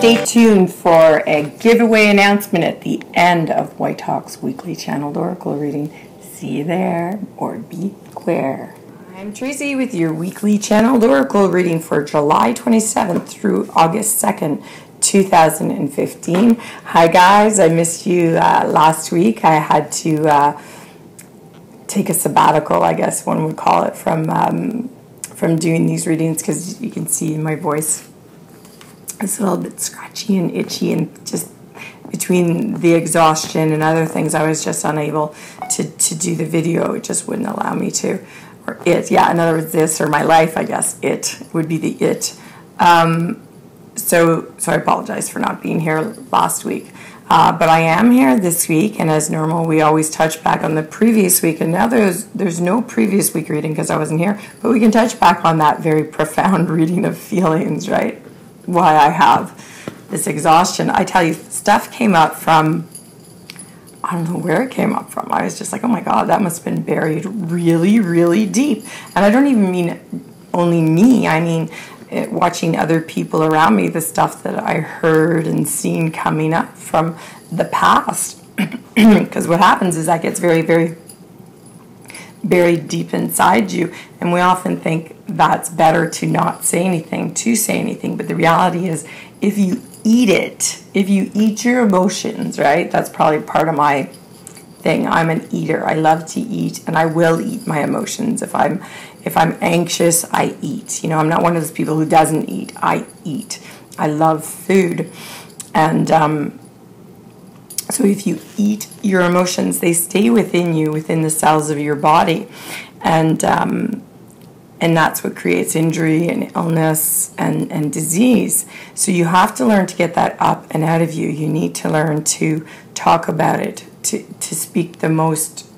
stay tuned for a giveaway announcement at the end of Whitehawk's weekly channeled oracle reading. See you there, or beware. I'm Tracy with your weekly channeled oracle reading for July 27th through August 2nd, 2015. Hi guys, I missed you last week. I had to take a sabbatical, I guess one would call it, from doing these readings, because you can see my voice is a little bit scratchy and itchy, and just between the exhaustion and other things, I was just unable to do the video. It just wouldn't allow me to. Or it, yeah, in other words, this or my life, I guess, it would be the it. So I apologize for not being here last week. But I am here this week, and as normal, we always touch back on the previous week, and now there's no previous week reading because I wasn't here, but we can touch back on that very profound reading of feelings, right? Why I have this exhaustion. I tell you, stuff came up from, I don't know where it came up from. I was just like, oh my God, that must have been buried really, really deep. And I don't even mean only me. I mean, watching other people around me, the stuff that I heard and seen coming up from the past. Because what happens is that gets very, very buried deep inside you, and we often think that's better to not say anything, but the reality is, if you eat it, if you eat your emotions, right, that's probably part of my thing. I'm an eater. I love to eat, and I will eat my emotions. If I'm anxious, I eat. You know, I'm not one of those people who doesn't eat. I eat. I love food. And so if you eat your emotions, they stay within you, within the cells of your body. And that's what creates injury and illness and disease. So you have to learn to get that up and out of you. You need to learn to talk about it, to speak the most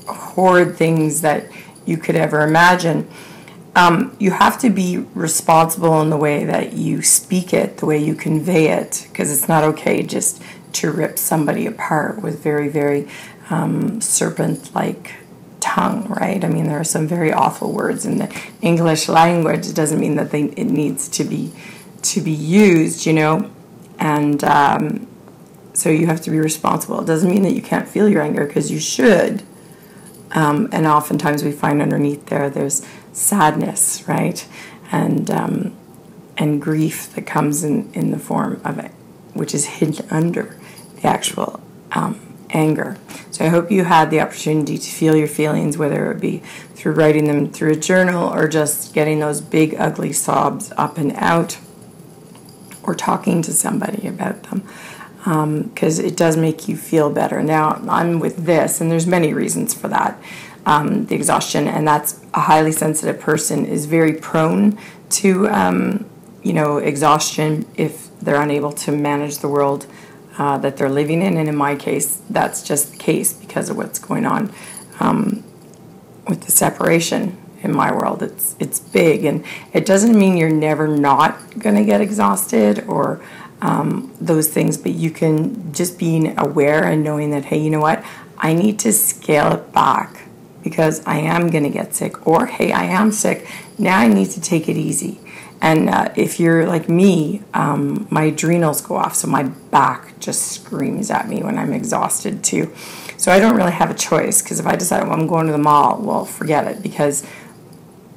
horrid things that you could ever imagine. You have to be responsible in the way that you speak it, the way you convey it, because it's not okay just to rip somebody apart with very, very serpent-like tongue, right? I mean, there are some very awful words in the English language. It doesn't mean that it needs to be used, you know, and so you have to be responsible. It doesn't mean that you can't feel your anger, because you should. And oftentimes we find underneath there's sadness, right? And grief that comes in the form of it, which is hidden under the actual anger. So I hope you had the opportunity to feel your feelings, whether it be through writing them through a journal, or just getting those big ugly sobs up and out, or talking to somebody about them. Because it does make you feel better. Now, I'm with this, and there's many reasons for that, the exhaustion, and that's a highly sensitive person is very prone to, you know, exhaustion if they're unable to manage the world that they're living in. And in my case, that's just the case because of what's going on with the separation in my world. It's big, and it doesn't mean you're never not going to get exhausted or those things, but you can just being aware and knowing that, hey, you know what, I need to scale it back because I am going to get sick, or hey, I am sick, now I need to take it easy. And if you're like me, my adrenals go off, so my back just screams at me when I'm exhausted too. So I don't really have a choice, because if I decide, well, I'm going to the mall, well, forget it, because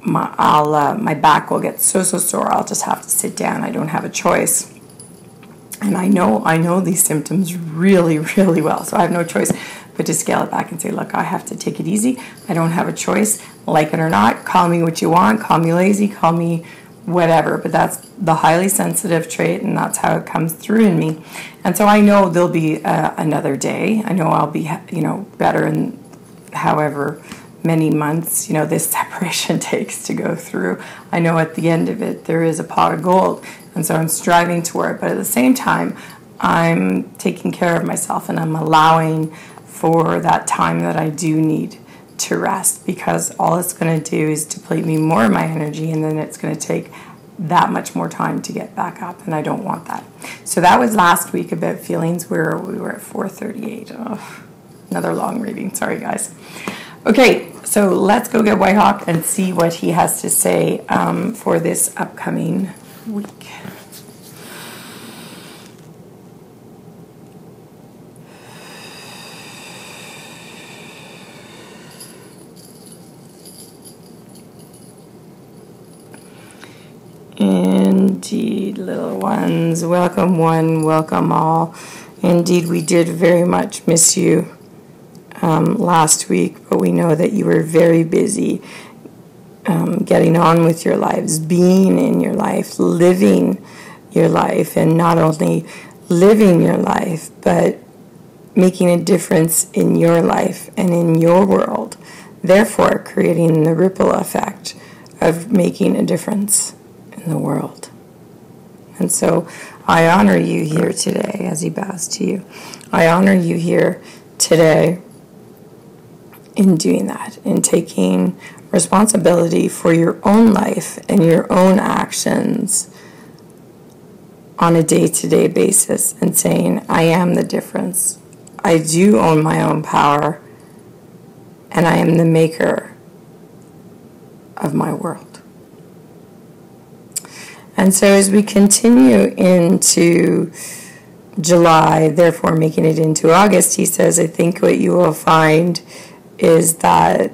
my back will get so sore, I'll just have to sit down. I don't have a choice. And I know these symptoms really, really well, so I have no choice but to scale it back and say, look, I have to take it easy. I don't have a choice, like it or not. Call me what you want, call me lazy, call me whatever, but that's the highly sensitive trait, and that's how it comes through in me. And so I know there'll be another day. I know I'll be, you know, better in however many months, you know, this separation takes to go through. I know at the end of it, there is a pot of gold. And so I'm striving toward it. But at the same time, I'm taking care of myself, and I'm allowing for that time that I do need to rest, because all it's going to do is deplete me more of my energy, and then it's going to take that much more time to get back up, and I don't want that. So that was last week about feelings, where we were at 4:38. Oh, another long reading. Sorry, guys. Okay, so let's go get Whitehawk and see what he has to say for this upcoming week. Indeed, little ones. Welcome one, welcome all. Indeed, we did very much miss you last week, but we know that you were very busy getting on with your lives, being in your life, living your life, and not only living your life, but making a difference in your life and in your world, therefore creating the ripple effect of making a difference in the world. And so I honor you here today as he bows to you. I honor you here today in doing that, in taking responsibility for your own life and your own actions on a day-to-day basis and saying, I am the difference. I do own my own power, and I am the maker of my world. And so as we continue into July, therefore making it into August, he says, I think what you will find is that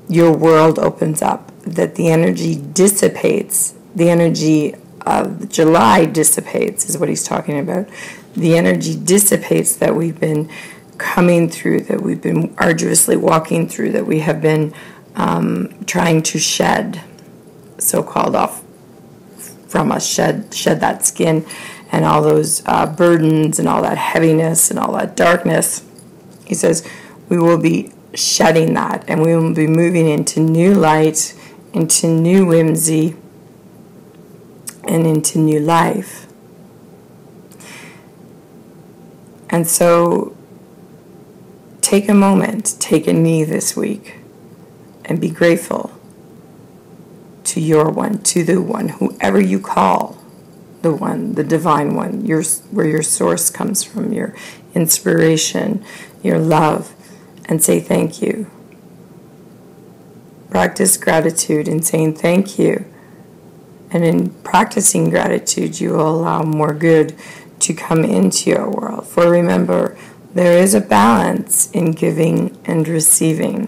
your world opens up, that the energy dissipates. The energy of July dissipates, is what he's talking about. The energy dissipates that we've been coming through, that we've been arduously walking through, that we have been trying to shed, so-called off from us, shed that skin and all those burdens and all that heaviness and all that darkness. He says we will be shedding that, and we will be moving into new light, into new whimsy, and into new life. And so take a moment, take a knee this week, and be grateful to your one, to the one, whoever you call the one, the divine one, where your source comes from, your inspiration, your love, and say thank you. Practice gratitude in saying thank you. And in practicing gratitude, you will allow more good to come into your world. For remember, there is a balance in giving and receiving.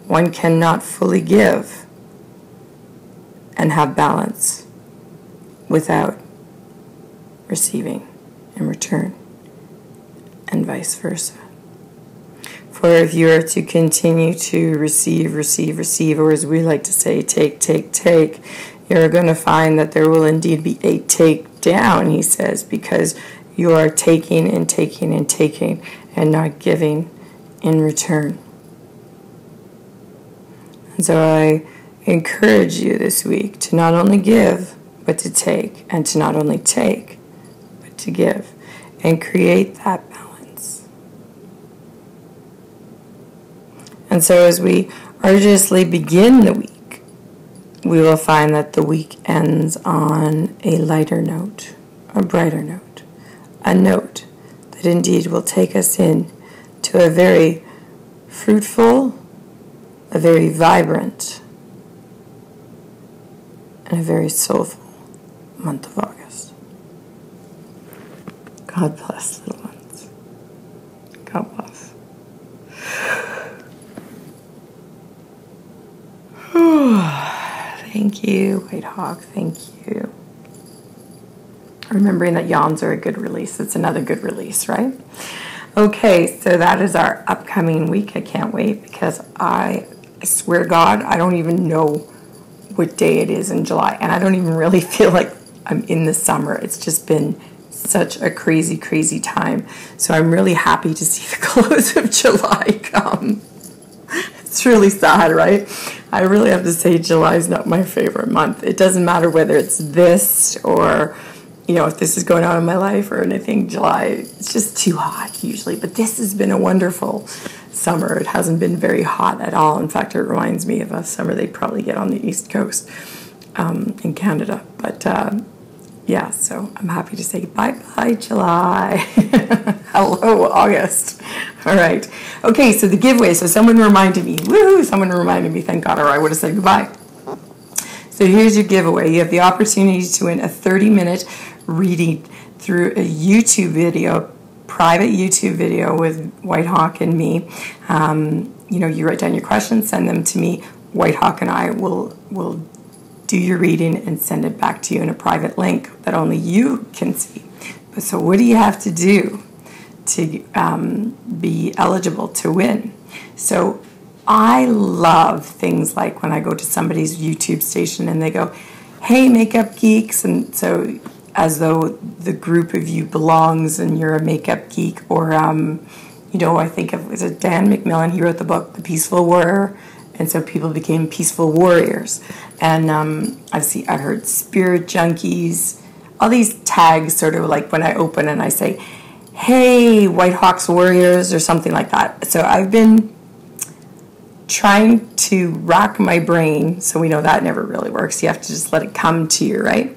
One cannot fully give and have balance without receiving in return, and vice versa. For if you are to continue to receive, or as we like to say, take, you're going to find that there will indeed be a take down, he says, because you are taking and taking and taking and not giving in return. And so I encourage you this week to not only give, but to take, and to not only take, but to give, and create that balance. And so as we arduously begin the week, we will find that the week ends on a lighter note, a brighter note, a note that indeed will take us in to a very fruitful, a very vibrant, and a very soulful month of August. God bless, little ones. God bless. Thank you, Whitehawk. Thank you. Remembering that yawns are a good release. It's another good release, right? Okay, so that is our upcoming week. I can't wait because I swear to God, I don't even know what day it is in July, and I don't even really feel like I'm in the summer. It's just been such a crazy, crazy time. So I'm really happy to see the close of July come. It's really sad, right? I really have to say July is not my favorite month. It doesn't matter whether it's this or, you know, if this is going on in my life or anything. July, it's just too hot usually. But this has been a wonderful summer. It hasn't been very hot at all. In fact, it reminds me of a summer they probably get on the East Coast in Canada. But yeah, so I'm happy to say bye-bye, July. Hello, August. All right. Okay, so the giveaway. So someone reminded me. Woohoo! Someone reminded me, thank God, or I would have said goodbye. So here's your giveaway. You have the opportunity to win a 30-minute reading through a YouTube video, private YouTube video with Whitehawk and me. You know, you write down your questions, send them to me Whitehawk and I will do your reading and send it back to you in a private link that only you can see. But so what do you have to do to be eligible to win? So I love things like when I go to somebody's YouTube station and they go, hey, makeup geeks, and so as though the group of you belongs and you're a makeup geek, or I think of, was it Dan McMillan? He wrote the book The Peaceful Warrior, and so people became peaceful warriors. And I've heard spirit junkies, all these tags, sort of like when I open and I say, hey, Whitehawks warriors, or something like that. So I've been trying to rack my brain, so we know that never really works. You have to just let it come to you, right?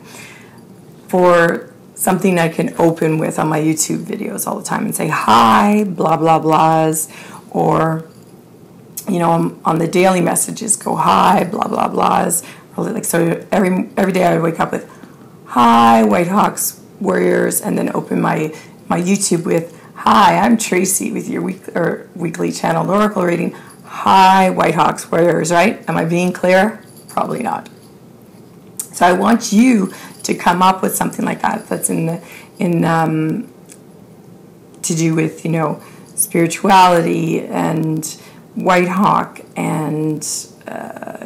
For something I can open with on my YouTube videos all the time and say, hi, blah, blah, blahs, or, on the daily messages, go, hi, blah, blah, blahs. So every day I would wake up with, hi, Whitehawks warriors, and then open my YouTube with, hi, I'm Tracy with your weekly channeled oracle reading. Hi, Whitehawks warriors, right? Am I being clear? Probably not. So I want you to come up with something like that. That's to do with spirituality and Whitehawk and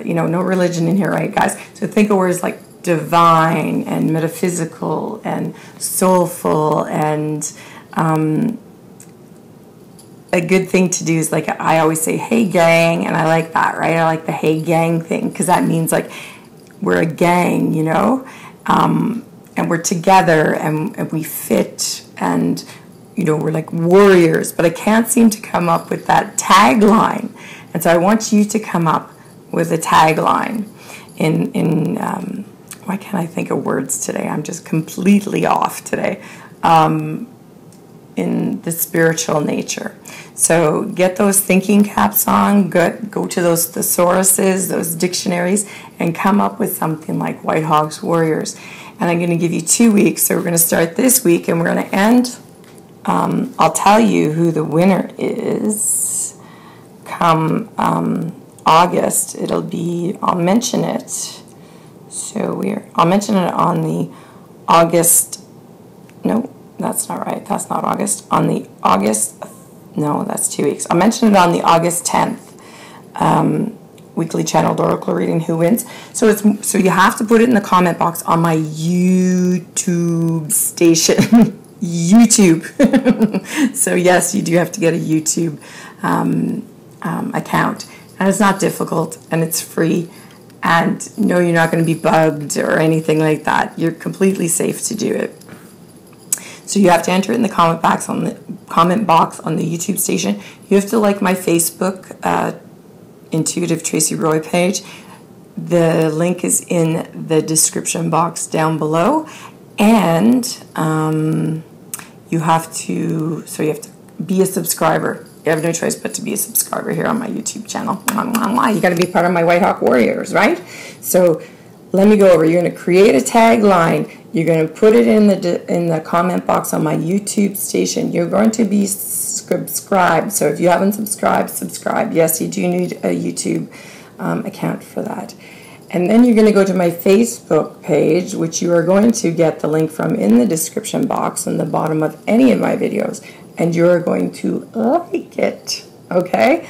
no religion in here, right, guys? So think of words like divine and metaphysical and soulful, and a good thing to do is, like, I always say, hey gang, and I like that, right? I like the hey gang thing, because that means like we're a gang, and we're together, and we fit, and we're like warriors. But I can't seem to come up with that tagline, and so I want you to come up with a tagline in why can't I think of words today? I'm just completely off today. In the spiritual nature. So get those thinking caps on, go to those thesauruses, those dictionaries, and come up with something like Whitehawks Warriors. And I'm going to give you 2 weeks. So we're going to start this week, and we're going to end. I'll tell you who the winner is come August. I'll mention it. So I'll mention it on the August, no, that's not right. That's not August. On the August, no, that's 2 weeks. I'll mention it on the August 10th weekly channeled oracle reading, who wins. So you have to put it in the comment box on my YouTube station. YouTube. So yes, you do have to get a YouTube account. And it's not difficult, and it's free. And no, you're not going to be bugged or anything like that. You're completely safe to do it. So you have to enter it in the comment box on the YouTube station. You have to like my Facebook Intuitive Tracy Roy page. The link is in the description box down below, and you have to be a subscriber. You have no choice but to be a subscriber here on my YouTube channel. You got to be part of my Whitehawk Warriors, right? So let me go over. You're going to create a tagline. You're going to put it in the comment box on my YouTube station. You're going to be subscribed. So if you haven't subscribed, subscribe. Yes, you do need a YouTube account for that. And then you're going to go to my Facebook page, which you are going to get the link from in the description box in the bottom of any of my videos. And you're going to like it, okay?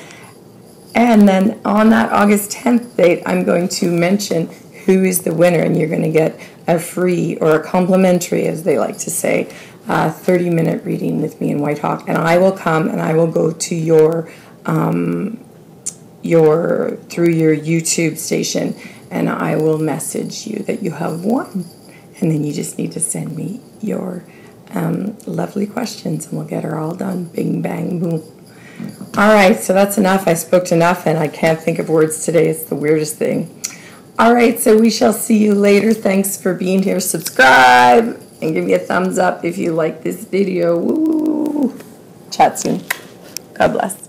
And then on that August 10th date, I'm going to mention who is the winner, and you're going to get a free, or a complimentary, as they like to say, 30-minute reading with me and Whitehawk. And I will come and I will go to your through your YouTube station, and I will message you that you have won. And then you just need to send me your lovely questions, and we'll get her all done. Bing, bang, boom. All right, so that's enough. I spoke enough, and I can't think of words today. It's the weirdest thing. All right, so we shall see you later. Thanks for being here. Subscribe and give me a thumbs up if you like this video. Woo! Chat soon. God bless.